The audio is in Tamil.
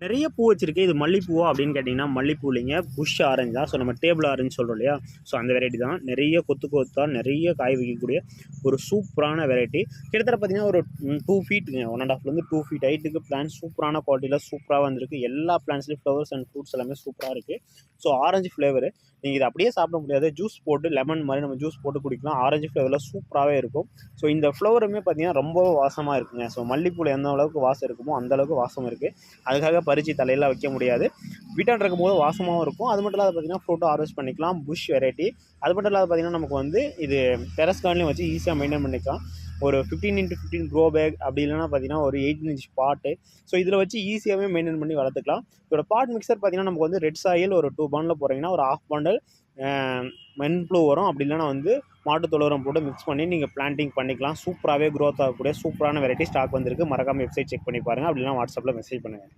நிறைய பூ வச்சிருக்கு. இது மல்லிப்பூவா அப்படின்னு கேட்டிங்கன்னா மல்லிப்பூ இல்லைங்க. புஷ் ஆரஞ்சு தான். ஸோ நம்ம டேபிள் ஆரஞ்சு சொல்கிறோம் இல்லையா? ஸோ அந்த வெரைட்டி தான். நிறைய கொத்து கொத்தா நிறைய காய் வைக்கக்கூடிய ஒரு சூப்பரான வெரைட்டி. கிட்டத்தட்ட பார்த்தீங்கன்னா ஒரு 2 ஃபீட்டுங்க. 1 1/2லேருந்து 2 ஃபீட் ஹைட்டுக்கு பிளான்ட் சூப்பரான குவாலிட்டியில் சூப்பராக வந்திருக்கு. எல்லா பிளான்ட்ஸ்லேயும் ஃப்ளவர்ஸ் அண்ட் ஃப்ரூட்ஸ் எல்லாமே சூப்பராக இருக்குது. ஸோ ஆரஞ்சு ஃப்ளேவரு நீங்கள் இதை அப்படியே சாப்பிட முடியாது. ஜூஸ் போட்டு லெமன் மாதிரி நம்ம ஜூஸ் போட்டு குடிக்கலாம். ஆரஞ்சு ஃப்ளேவரில் சூப்பராகவே இருக்கும். ஸோ இந்த ஃப்ளவருமே பார்த்தீங்கன்னா ரொம்ப வாசமாக இருக்குங்க. ஸோ மல்லிப்பூவில் எந்த அளவுக்கு வாசம் இருக்குமோ அந்தளவுக்கு வாசம் இருக்குது. அதுக்காக பறித்து தலையெல்லாம் வைக்க முடியாது. வீட்டாண்ட இருக்கும்போது வாசமாகவும் இருக்கும். அது மட்டும் இல்லாத பார்த்தீங்கன்னா ஃப்ரூட்டும் ஹார்வெஸ்ட் பண்ணிக்கலாம். Bush variety. அது மட்டும் இல்லாத பார்த்தீங்கன்னா நமக்கு வந்து இது டெரஸ் கார்டன்லையும் வச்சு ஈஸியாக மெயின்டைன் பண்ணிக்கலாம். ஒரு 15x15 க்ரோ பேக் அப்படி இல்லைனா பார்த்தீங்கன்னா ஒரு 18 இன்ச் பாட்டு. ஸோ இதில் வச்சு ஈஸியாகவே மெயின்டைன் பண்ணி வளர்த்துக்கலாம். இதோட பாட் மிக்சர் பார்த்தீங்கன்னா நமக்கு வந்து ரெட் சாயில் ஒரு 2 பாண்டில் போகிறீங்கன்னா ஒரு 1/2 பாண்டல் மென்புழு வரும். அப்படி இல்லைனா வந்து மாட்டு தொழுவரம் போட்டு மிக்ஸ் பண்ணி நீங்கள் பிளான்டிங் பண்ணிக்கலாம். சூப்பராகவே க்ரோத் ஆகக்கூடிய சூப்பரான வெரைட்டி ஸ்டாக் வந்திருக்கு. மறக்காமல் வெப்சைட் செக் பண்ணி பாருங்கள். அப்படி இல்லைனா வாட்ஸ்அப்பில் மெசேஜ் பண்ணுங்கள்.